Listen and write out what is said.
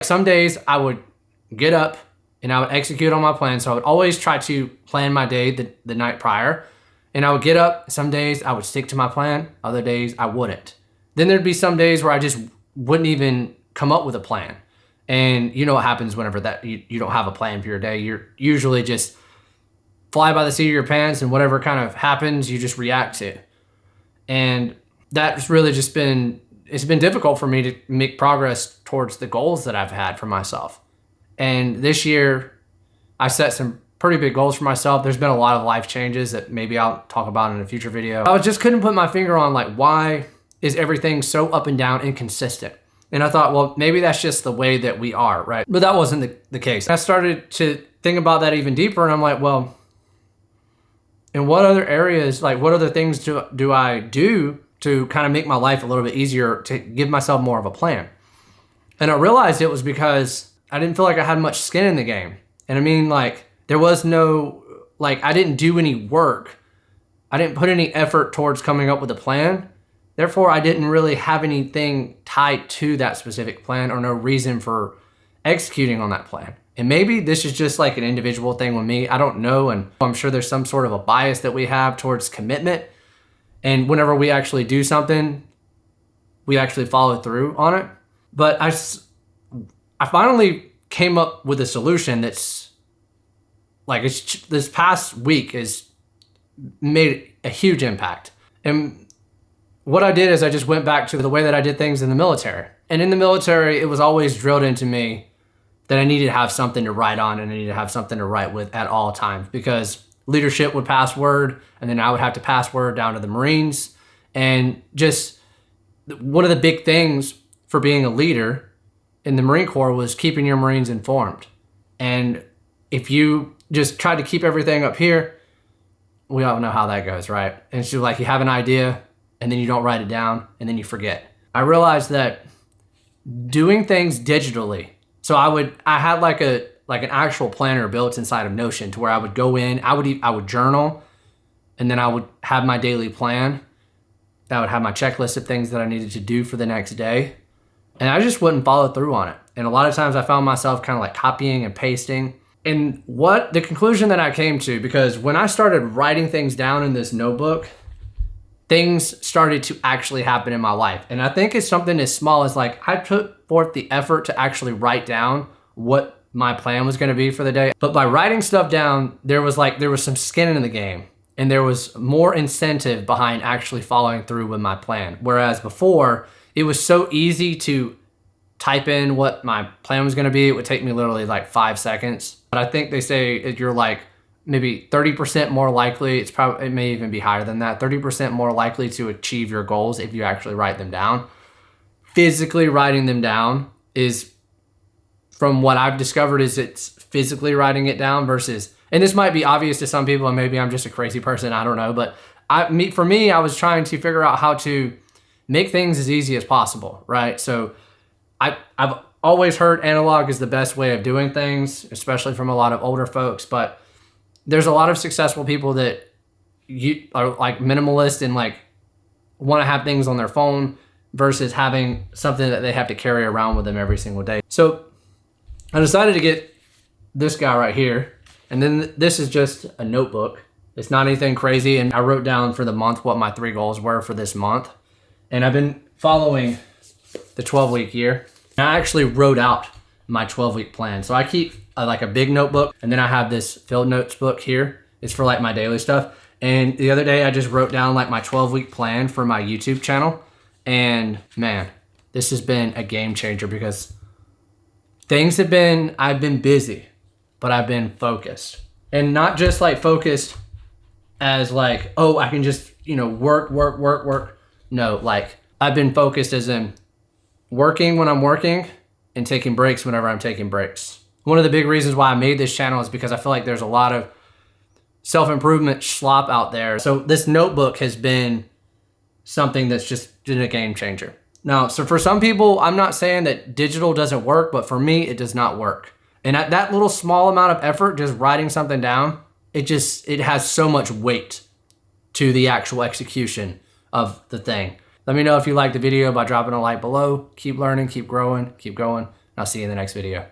Some days I would get up and I would execute on my plan. So I would always try to plan my day the night prior. And I would get up. Some days I would stick to my plan. Other days I wouldn't. Then there'd be some days where I just wouldn't even come up with a plan. And you know what happens whenever that you don't have a plan for your day. You're usually just fly by the seat of your pants, and whatever kind of happens, you just react to. And that's really just it's been difficult for me to make progress towards the goals that I've had for myself. And this year, I set some pretty big goals for myself. There's been a lot of life changes that maybe I'll talk about in a future video. I just couldn't put my finger on like, why is everything so up and down, inconsistent? And I thought, well, maybe that's just the way that we are, right? But that wasn't the case. I started to think about that even deeper, and I'm like, well, in what other areas, like what other things do I do to kind of make my life a little bit easier, to give myself more of a plan? And I realized it was because I didn't feel like I had much skin in the game. And I mean, like, there was no, like, I didn't do any work. I didn't put any effort towards coming up with a plan. Therefore, I didn't really have anything tied to that specific plan, or no reason for executing on that plan. And maybe this is just like an individual thing with me. I don't know. And I'm sure there's some sort of a bias that we have towards commitment. And whenever we actually do something, we actually follow through on it. But I finally came up with a solution that's like, this past week has made a huge impact. And what I did is I just went back to the way that I did things in the military. And in the military, it was always drilled into me that I needed to have something to write on, and I needed to have something to write with at all times, because leadership would pass word, and then I would have to pass word down to the Marines. And just one of the big things for being a leader in the Marine Corps was keeping your Marines informed. And if you just try to keep everything up here, we all know how that goes, right? And it's just like you have an idea, and then you don't write it down, and then you forget. I realized that doing things digitally, so I had like an actual planner built inside of Notion, to where I would go in, I would journal, and then I would have my daily plan. I would have my checklist of things that I needed to do for the next day. And I just wouldn't follow through on it. And a lot of times I found myself kind of like copying and pasting. And what the conclusion that I came to, because when I started writing things down in this notebook, things started to actually happen in my life. And I think it's something as small as like, I put forth the effort to actually write down what my plan was going to be for the day. But by writing stuff down, there was some skin in the game, and there was more incentive behind actually following through with my plan. Whereas before, it was so easy to type in what my plan was going to be. It would take me literally like 5 seconds. But I think they say if you're like maybe 30% more likely, it may even be higher than that, 30% more likely to achieve your goals if you actually write them down. Physically writing them down is, from what I've discovered, is it's physically writing it down versus, and this might be obvious to some people, and maybe I'm just a crazy person, I don't know, but for me, I was trying to figure out how to make things as easy as possible, right? So I've always heard analog is the best way of doing things, especially from a lot of older folks, but there's a lot of successful people that are like minimalist and like want to have things on their phone versus having something that they have to carry around with them every single day. So I decided to get this guy right here. And then this is just a notebook. It's not anything crazy. And I wrote down for the month what my 3 goals were for this month. And I've been following the 12-week year. And I actually wrote out my 12-week plan. So I keep like a big notebook, and then I have this field notes book here. It's for like my daily stuff. And the other day I just wrote down like my 12-week plan for my YouTube channel. And man, this has been a game changer, because I've been busy, but I've been focused. And not just like focused as like, oh, I can just, work. No, like I've been focused as in working when I'm working and taking breaks whenever I'm taking breaks. One of the big reasons why I made this channel is because I feel like there's a lot of self-improvement slop out there. So this notebook has been something that's just been a game changer. Now, so for some people, I'm not saying that digital doesn't work, but for me, it does not work. And at that little small amount of effort, just writing something down, it has so much weight to the actual execution of the thing. Let me know if you liked the video by dropping a like below. Keep learning, keep growing, keep going. I'll see you in the next video.